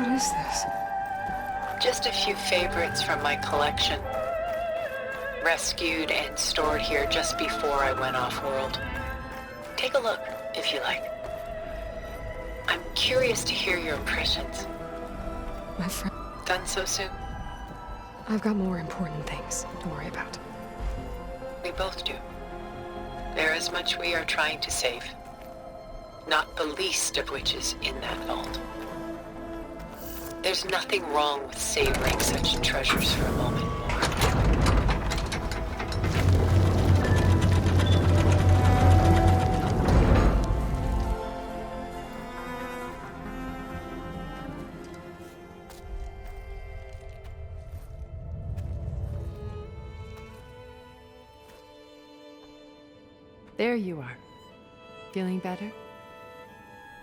What is this? Just a few favorites from my collection. Rescued and stored here just before I went off-world. Take a look, if you like. I'm curious to hear your impressions. My friend, Done so soon? I've got more important things to worry about. We both do. There is much we are trying to save. Not the least of which is in that vault. There's nothing wrong with savoring such treasures for a moment more. There you are. Feeling better?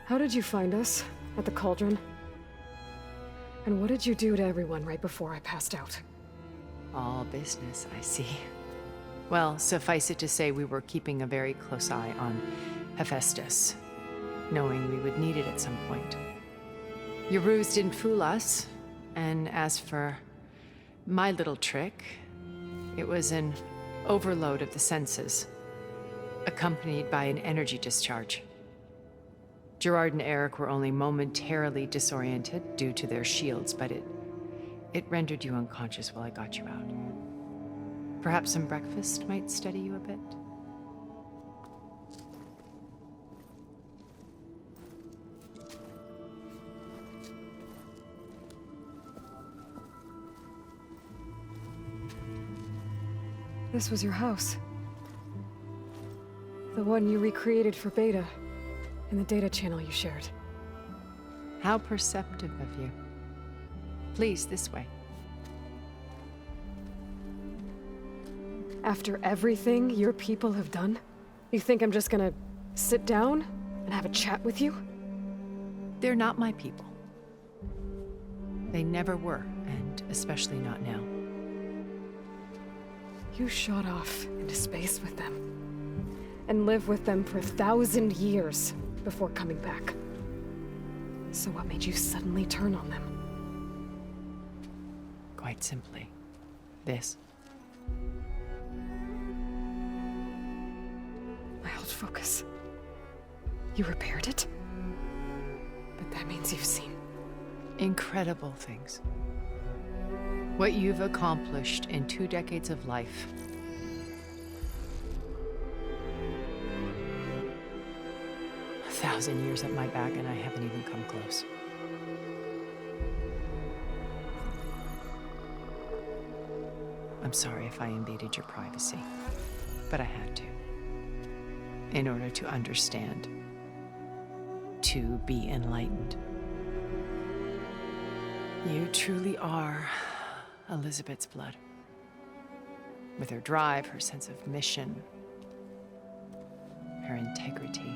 How did you find us? At the cauldron? And what did you do to everyone right before I passed out? All business, I see. Well, suffice it to say we were keeping a very close eye on Hephaestus, knowing we would need it at some point. Your ruse didn't fool us, and as for my little trick, it was an overload of the senses, accompanied by an energy discharge. Gerard and Eric were only momentarily disoriented due to their shields, but it rendered you unconscious while I got you out. Perhaps some breakfast might steady you a bit? This was your house. The one you recreated for Beta, in the data channel you shared. How perceptive of you. Please, this way. After everything your people have done, you think I'm just gonna sit down and have a chat with you? They're not my people. They never were, and especially not now. You shot off into space with them, and lived with them for 1,000 years before coming back. So what made you suddenly turn on them? Quite simply, this. My old focus. You repaired it? But that means you've seen Incredible things. What you've accomplished in 2 decades of life. A 1,000 years at my back, and I haven't even come close. I'm sorry if I invaded your privacy, but I had to. In order to understand. To be enlightened. You truly are Elizabeth's blood. With her drive, her sense of mission, her integrity.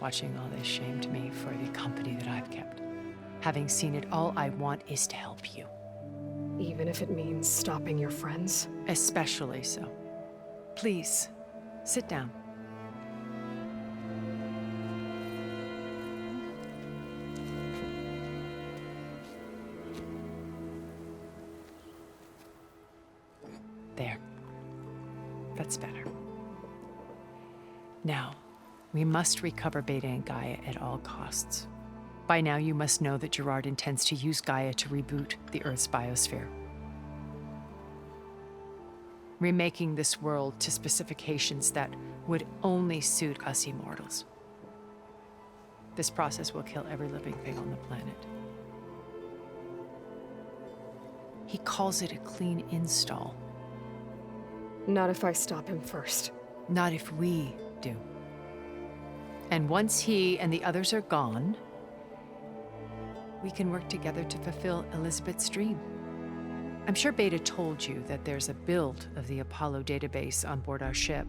Watching all this shamed me for the company that I've kept. Having seen it, all I want is to help you. even if it means stopping your friends? Especially so. Please, sit down. There. That's better. Now, we must recover Beta and Gaia at all costs. By now, you must know that Gerard intends to use Gaia to reboot the Earth's biosphere. Remaking this world to specifications that would only suit us immortals. This process will kill every living thing on the planet. He calls it a clean install. Not if I stop him first. Not if we do. And once he and the others are gone, we can work together to fulfill Elizabeth's dream. I'm sure Beta told you that there's a build of the Apollo database on board our ship.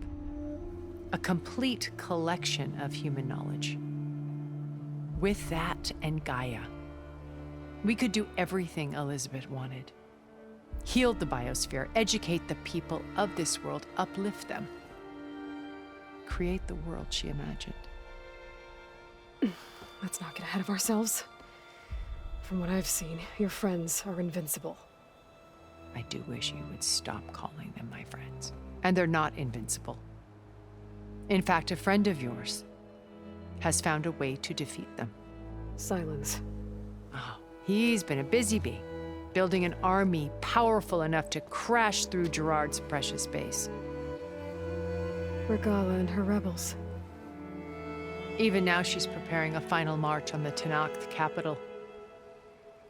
A complete collection of human knowledge. With that and Gaia, we could do everything Elizabeth wanted. Heal the biosphere, educate the people of this world, uplift them. Create the world she imagined. Let's not get ahead of ourselves. From what I've seen, your friends are invincible. I do wish you would stop calling them my friends. And they're not invincible. In fact, a friend of yours has found a way to defeat them. Silence. Oh, he's been a busy bee, building an army powerful enough to crash through Gerard's precious base. Regala and her rebels. Even now, she's preparing a final march on the Tenakth capital.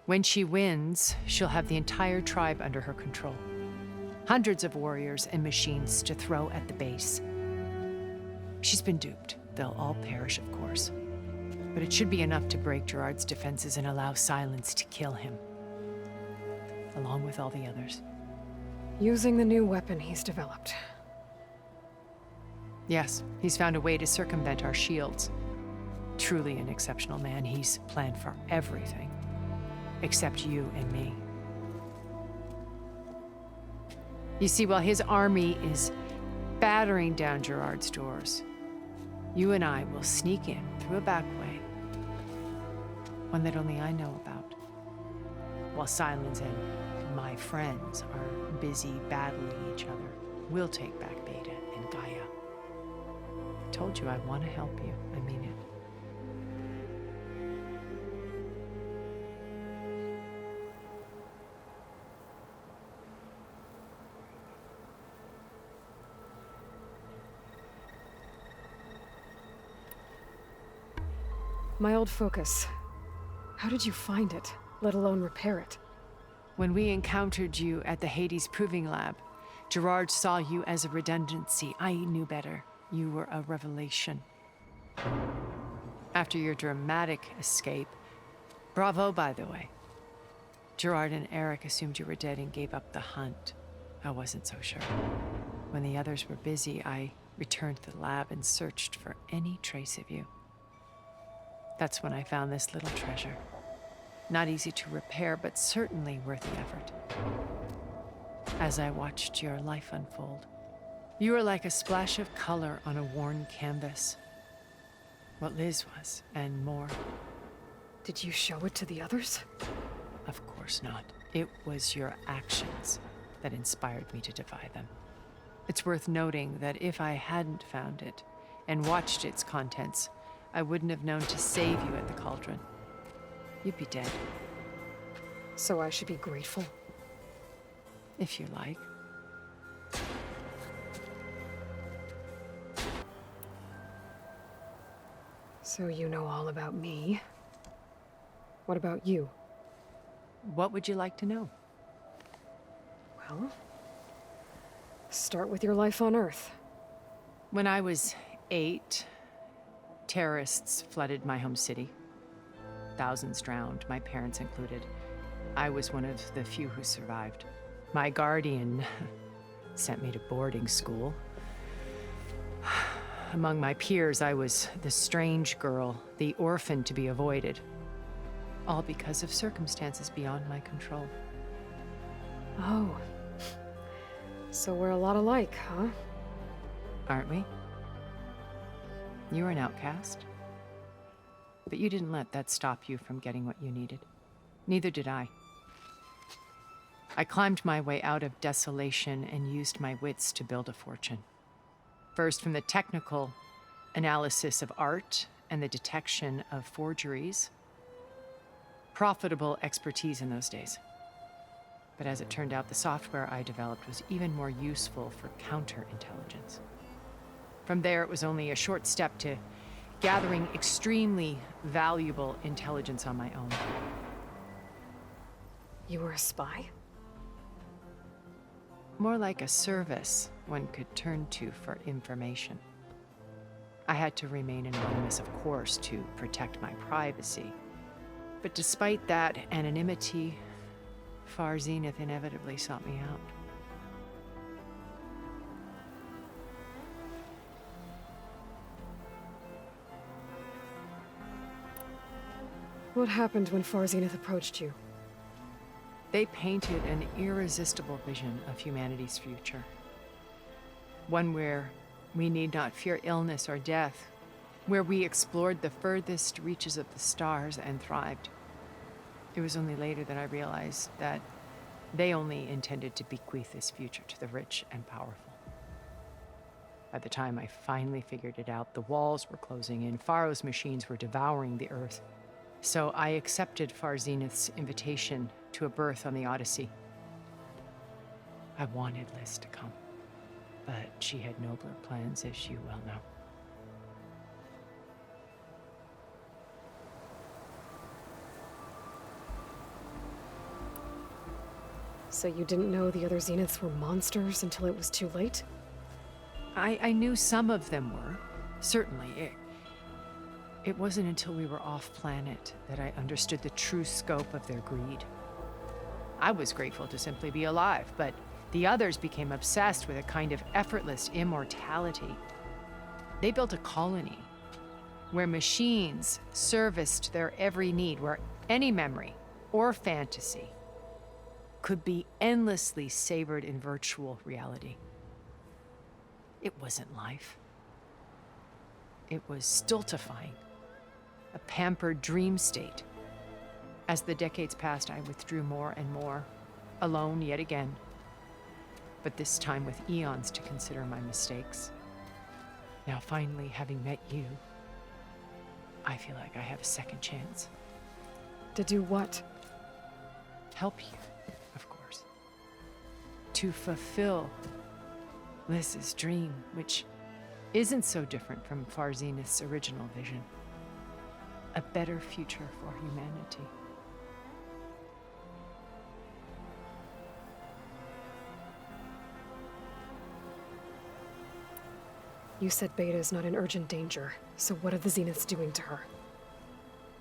When she wins, she'll have the entire tribe under her control. Hundreds of warriors and machines to throw at the base. She's been duped. They'll all perish, of course. But it should be enough to break Gerard's defenses and allow Silence to kill him. Along with all the others. Using the new weapon he's developed. Yes, he's found a way to circumvent our shields. Truly an exceptional man. He's planned for everything. Except you and me. You see, while his army is battering down Gerard's doors, you and I will sneak in through a back way. One that only I know about. While Silence and my friends are busy battling each other, we'll take back Beta and Gaia. I told you I want to help you. I mean it. My old focus. How did you find it, let alone repair it? When we encountered you at the Hades Proving Lab, Gerard saw you as a redundancy. I knew better. You were a revelation. After your dramatic escape, bravo, by the way. Gerard and Eric assumed you were dead and gave up the hunt. I wasn't so sure. When the others were busy, I returned to the lab and searched for any trace of you. That's when I found this little treasure. Not easy to repair, but certainly worth the effort. As I watched your life unfold, you were like a splash of color on a worn canvas. What Liz was, and more. Did you show it to the others? Of course not. It was your actions that inspired me to defy them. It's worth noting that if I hadn't found it and watched its contents, I wouldn't have known to save you at the cauldron. You'd be dead. So I should be grateful? If you like. So you know all about me. What about you? What would you like to know? Well, start with your life on Earth. When I was 8, terrorists flooded my home city. Thousands drowned, my parents included. I was one of the few who survived. My guardian sent me to boarding school. Among my peers, I was the strange girl, the orphan to be avoided. All because of circumstances beyond my control. Oh. So we're a lot alike, huh? Aren't we? You were an outcast. But you didn't let that stop you from getting what you needed. Neither did I. I climbed my way out of desolation and used my wits to build a fortune. First, from the technical analysis of art and the detection of forgeries. Profitable expertise in those days. But as it turned out, the software I developed was even more useful for counterintelligence. From there, it was only a short step to gathering extremely valuable intelligence on my own. You were a spy? More like a service one could turn to for information. I had to remain anonymous, of course, to protect my privacy. But despite that anonymity, Far Zenith inevitably sought me out. What happened when Far Zenith approached you? They painted an irresistible vision of humanity's future. One where we need not fear illness or death, where we explored the furthest reaches of the stars and thrived. It was only later that I realized that they only intended to bequeath this future to the rich and powerful. By the time I finally figured it out, the walls were closing in, Pharaoh's machines were devouring the Earth. So I accepted Far Zenith's invitation to a berth on the Odyssey. I wanted Liz to come, but she had nobler plans, as you well know. So you didn't know the other Zeniths were monsters until it was too late? I knew some of them were, certainly. It wasn't until we were off-planet that I understood the true scope of their greed. I was grateful to simply be alive, but the others became obsessed with a kind of effortless immortality. They built a colony where machines serviced their every need, where any memory or fantasy could be endlessly savored in virtual reality. It wasn't life. It was stultifying, a pampered dream state. As the decades passed, I withdrew more and more, alone yet again, but this time with eons to consider my mistakes. Now, finally, having met you, I feel like I have a second chance. To do what? Help you, of course. To fulfill Liz's dream, which isn't so different from Far Zenith's original vision. A better future for humanity. You said Beta is not in urgent danger, so what are the Zeniths doing to her?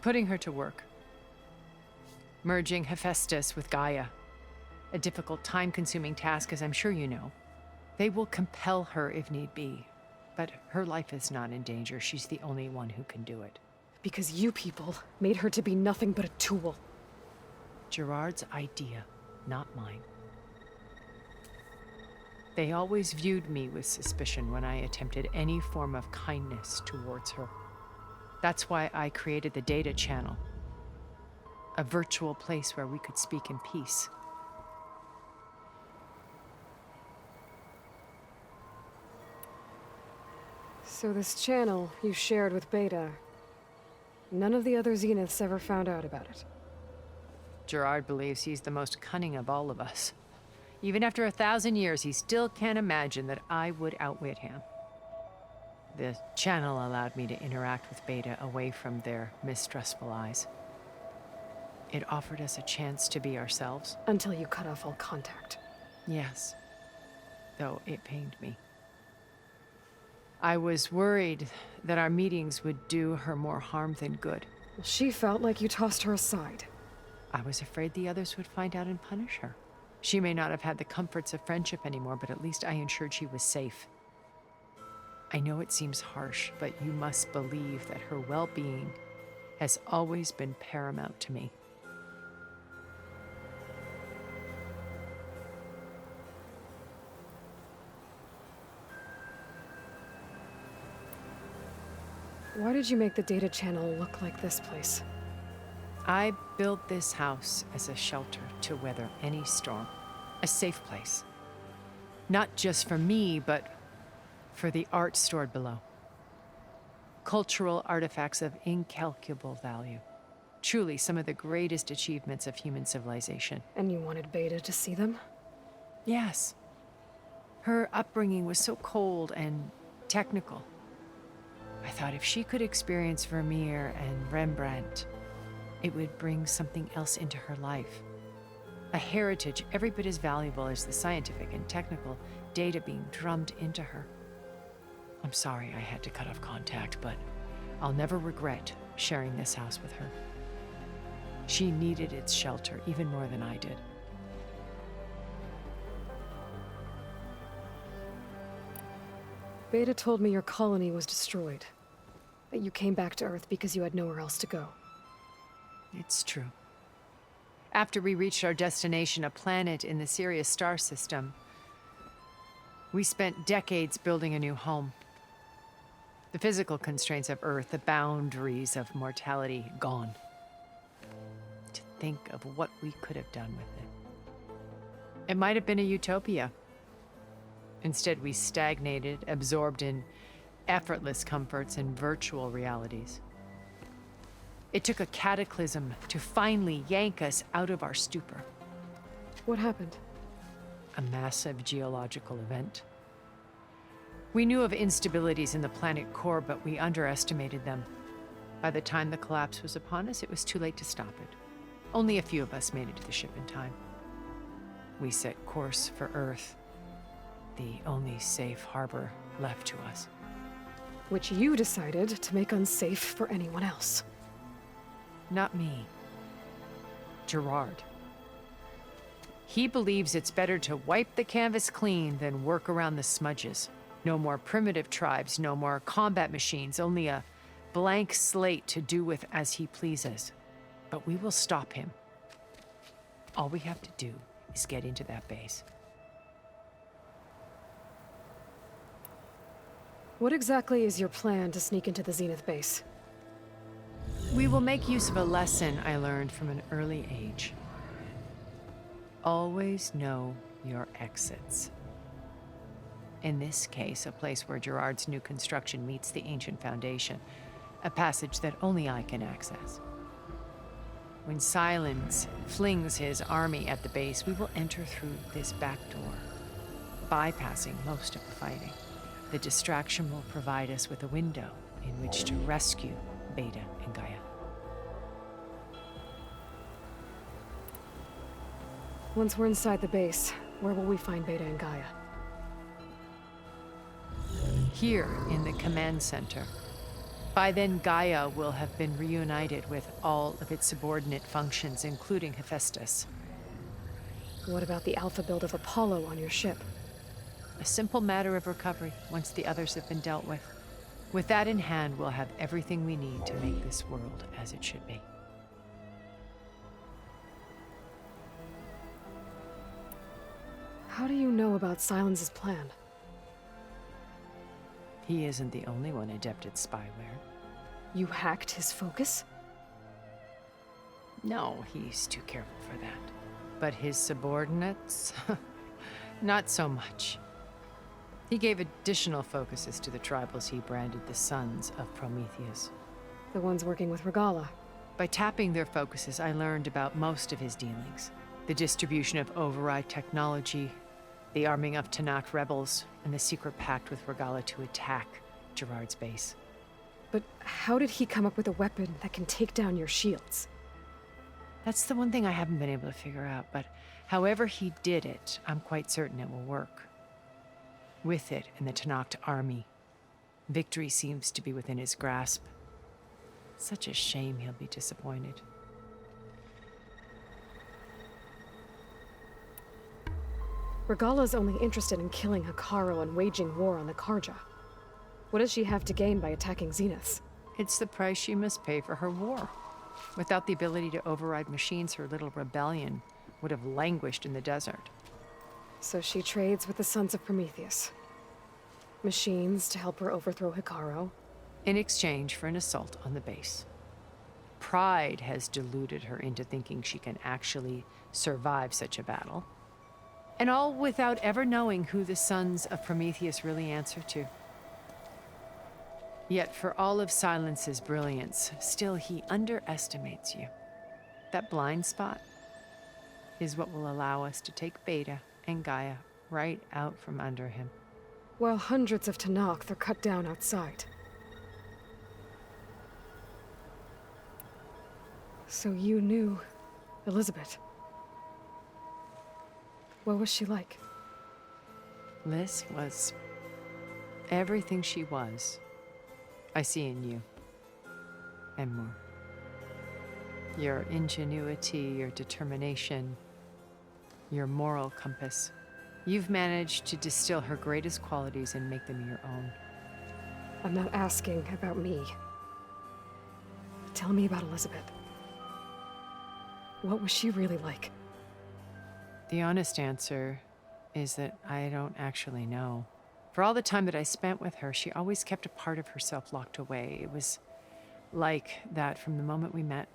Putting her to work. Merging Hephaestus with Gaia. A difficult, time-consuming task, as I'm sure you know. They will compel her if need be, but her life is not in danger. She's the only one who can do it. Because you people made her to be nothing but a tool. Gerard's idea, not mine. They always viewed me with suspicion when I attempted any form of kindness towards her. That's why I created the data channel, a virtual place where we could speak in peace. So this channel you shared with Beta, none of the other Zeniths ever found out about it. Gerard believes he's the most cunning of all of us. Even after 1,000 years, he still can't imagine that I would outwit him. The channel allowed me to interact with Beta away from their mistrustful eyes. It offered us a chance to be ourselves. Until you cut off all contact. Yes, though it pained me. I was worried that our meetings would do her more harm than good. Well, she felt like you tossed her aside. I was afraid the others would find out and punish her. She may not have had the comforts of friendship anymore, but at least I ensured she was safe. I know it seems harsh, but you must believe that her well-being has always been paramount to me. Why did you make the data channel look like this place? I built this house as a shelter to weather any storm. A safe place. Not just for me, but for the art stored below. Cultural artifacts of incalculable value. Truly some of the greatest achievements of human civilization. And you wanted Beta to see them? Yes. Her upbringing was so cold and technical. I thought if she could experience Vermeer and Rembrandt, it would bring something else into her life. A heritage every bit as valuable as the scientific and technical data being drummed into her. I'm sorry I had to cut off contact, but I'll never regret sharing this house with her. She needed its shelter even more than I did. Beta told me your colony was destroyed. That you came back to Earth because you had nowhere else to go. It's true. After we reached our destination, a planet in the Sirius star system, we spent decades building a new home. The physical constraints of Earth, the boundaries of mortality, gone. To think of what we could have done with it. It might have been a utopia. Instead, we stagnated, absorbed in effortless comforts and virtual realities. It took a cataclysm to finally yank us out of our stupor. What happened? A massive geological event. We knew of instabilities in the planet core, but we underestimated them. By the time the collapse was upon us, it was too late to stop it. Only a few of us made it to the ship in time. We set course for Earth, the only safe harbor left to us. Which you decided to make unsafe for anyone else. Not me. Gerard. He believes it's better to wipe the canvas clean than work around the smudges. No more primitive tribes, no more combat machines, only a blank slate to do with as he pleases. But we will stop him. All we have to do is get into that base. What exactly is your plan to sneak into the Zenith base? We will make use of a lesson I learned from an early age. Always know your exits. In this case, a place where Gerard's new construction meets the ancient foundation, a passage that only I can access. When Silence flings his army at the base, we will enter through this back door, bypassing most of the fighting. The distraction will provide us with a window in which to rescue Beta and Gaia. Once we're inside the base, where will we find Beta and Gaia? Here in the command center. By then, Gaia will have been reunited with all of its subordinate functions, including Hephaestus. What about the alpha build of Apollo on your ship? A simple matter of recovery once the others have been dealt with. With that in hand, we'll have everything we need to make this world as it should be. How do you know about Silence's plan? He isn't the only one adept at spyware. You hacked his focus? No, he's too careful for that. But his subordinates? Not so much. He gave additional focuses to the tribals he branded the Sons of Prometheus. The ones working with Regala. By tapping their focuses, I learned about most of his dealings. The distribution of override technology, the arming of Tanakh rebels, and the secret pact with Regala to attack Gerard's base. But how did he come up with a weapon that can take down your shields? That's the one thing I haven't been able to figure out, but however he did it, I'm quite certain it will work. With it and the Tanakh army, victory seems to be within his grasp. Such a shame he'll be disappointed. Regala's only interested in killing Hekarro and waging war on the Karja. What does she have to gain by attacking Zeniths? It's the price she must pay for her war. Without the ability to override machines, her little rebellion would have languished in the desert. So she trades with the Sons of Prometheus. Machines to help her overthrow Hekarro. In exchange for an assault on the base. Pride has deluded her into thinking she can actually survive such a battle. And all without ever knowing who the Sons of Prometheus really answer to. Yet for all of Silence's brilliance, still he underestimates you. That blind spot is what will allow us to take Beta and Gaia right out from under him. While hundreds of Tanakh are cut down outside. So you knew Elizabeth. What was she like? Liz was everything she was. I see in you. And more. Your ingenuity, your determination, your moral compass. You've managed to distill her greatest qualities and make them your own. I'm not asking about me. Tell me about Elizabeth. What was she really like? The honest answer is that I don't actually know. For all the time that I spent with her, she always kept a part of herself locked away. It was like that from the moment we met.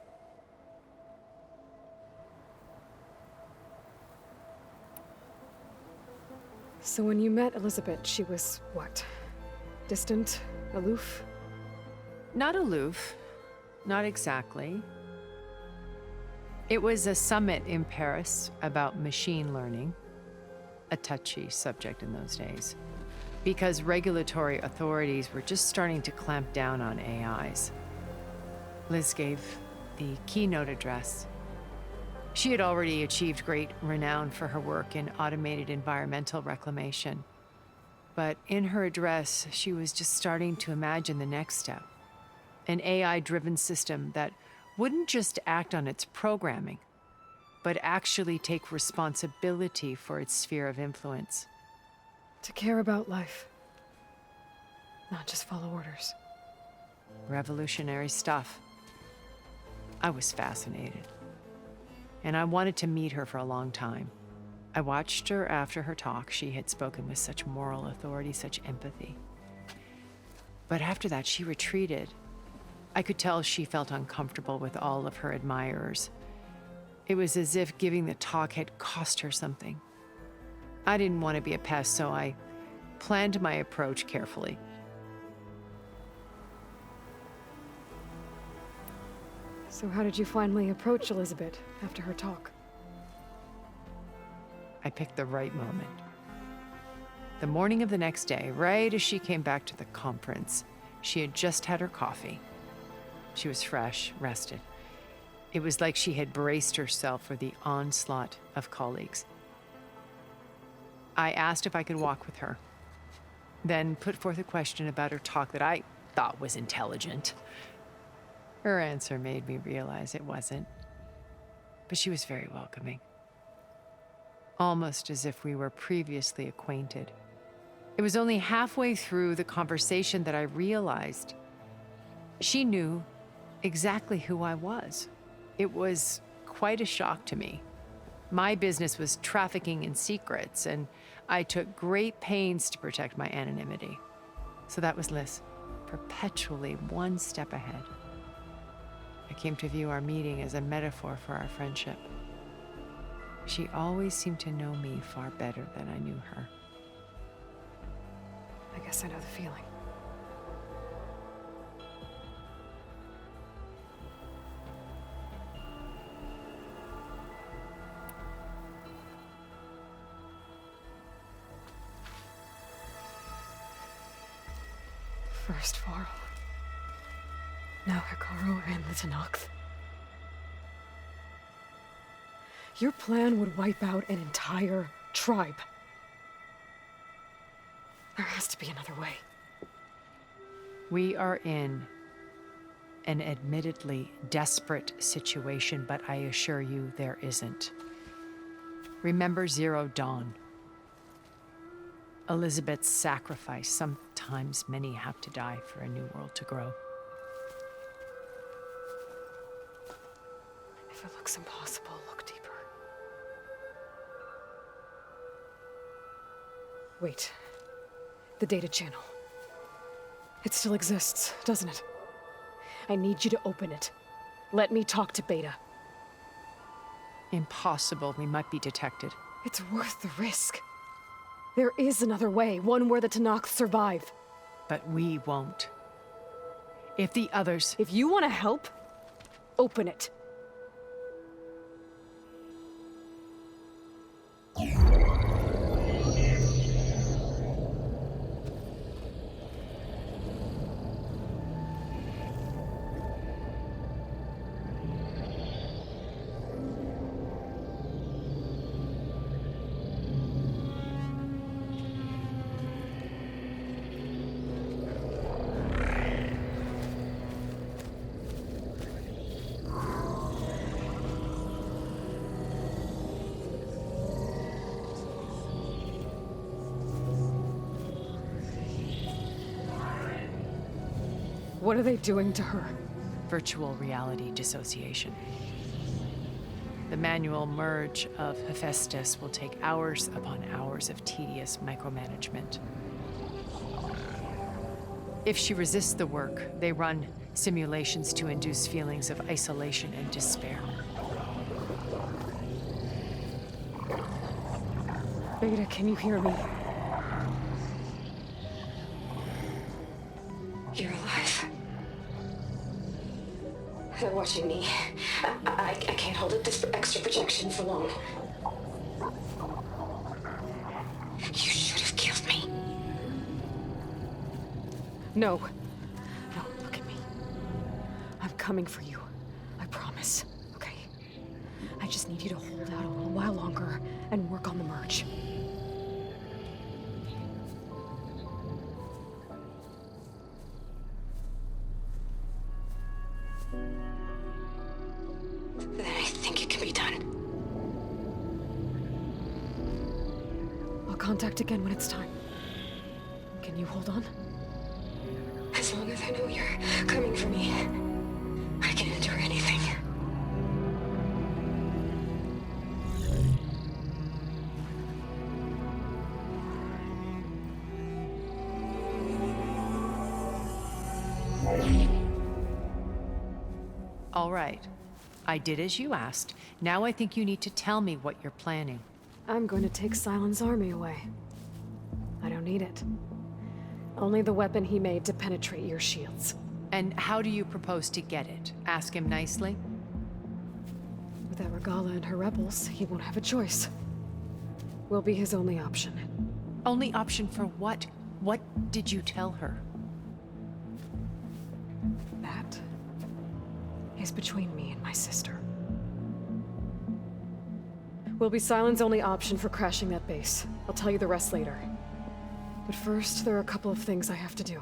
So when you met Elizabeth, she was what? Distant? Aloof? Not aloof. Not exactly. It was a summit in Paris about machine learning, a touchy subject in those days, because regulatory authorities were just starting to clamp down on AIs. Liz gave the keynote address. She had already achieved great renown for her work in automated environmental reclamation. But in her address, she was just starting to imagine the next step, an AI-driven system that wouldn't just act on its programming, but actually take responsibility for its sphere of influence. To care about life. Not just follow orders. Revolutionary stuff. I was fascinated. And I wanted to meet her for a long time. I watched her after her talk. She had spoken with such moral authority, such empathy. But after that, she retreated. I could tell she felt uncomfortable with all of her admirers. It was as if giving the talk had cost her something. I didn't want to be a pest, so I planned my approach carefully. So how did you finally approach Elizabeth after her talk? I picked the right moment. The morning of the next day, right as she came back to the conference, she had just had her coffee. She was fresh, rested. It was like she had braced herself for the onslaught of colleagues. I asked if I could walk with her, then put forth a question about her talk that I thought was intelligent. Her answer made me realize it wasn't, but she was very welcoming. Almost as if we were previously acquainted. It was only halfway through the conversation that I realized she knew exactly who I was. It was quite a shock to me. My business was trafficking in secrets, and I took great pains to protect my anonymity. So that was Liz, perpetually one step ahead. I came to view our meeting as a metaphor for our friendship. She always seemed to know me far better than I knew her. I guess I know the feeling. First Varl. Now Hikaru and the Tenakth. Your plan would wipe out an entire tribe. There has to be another way. We are in an admittedly desperate situation, but I assure you there isn't. Remember Zero Dawn. Elizabeth's sacrifice. Sometimes many have to die for a new world to grow. If it looks impossible, look deeper. Wait. The data channel. It still exists, doesn't it? I need you to open it. Let me talk to Beta. Impossible. We might be detected. It's worth the risk. There is another way, one where the Tenakth survive. But we won't. If the others... If you want to help, open it. What are they doing to her? Virtual reality dissociation. The manual merge of Hephaestus will take hours upon hours of tedious micromanagement. If she resists the work, they run simulations to induce feelings of isolation and despair. Beta, can you hear me? You're alive. They're watching me. I can't hold up this extra projection for long. You should have killed me. No. No, look at me. I'm coming for you. I promise. Okay? I just need you to hold out a little while longer and work on the merge. Then I think it can be done. I'll contact again when it's time. Can you hold on? As long as I know you're coming for me, I can endure anything. All right. I did as you asked. Now I think you need to tell me what you're planning. I'm going to take Silent's army away. I don't need it. Only the weapon he made to penetrate your shields. And how do you propose to get it? Ask him nicely? Without Regala and her rebels, he won't have a choice. We'll be his only option. Only option for what? What did you tell her? That is between me and my sister. Will be Silent's only option for crashing that base. I'll tell you the rest later. But first, there are a couple of things I have to do.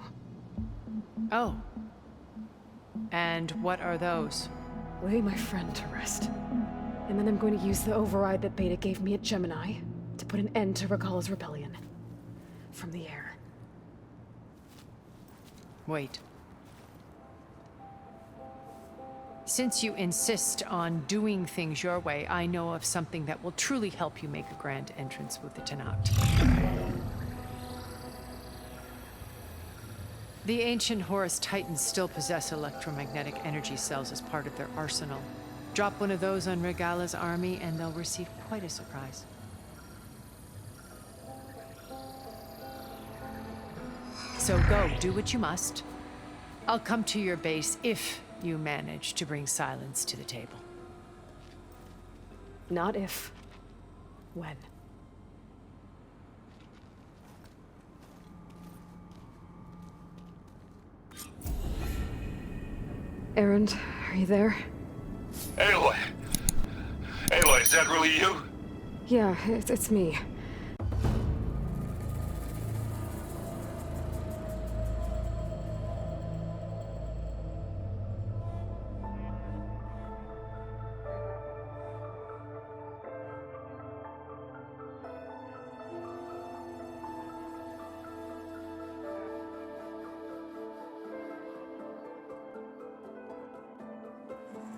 Oh. And what are those? Lay my friend to rest. And then I'm going to use the override that Beta gave me at Gemini to put an end to Regala's rebellion. From the air. Wait. Since you insist on doing things your way, I know of something that will truly help you make a grand entrance with the Tenat. The ancient Horus Titans still possess electromagnetic energy cells as part of their arsenal. Drop one of those on Regala's army and they'll receive quite a surprise. So go, do what you must. I'll come to your base if you manage to bring silence to the table. Not if. When. Erend, are you there? Aloy! Aloy, is that really you? Yeah, it's me.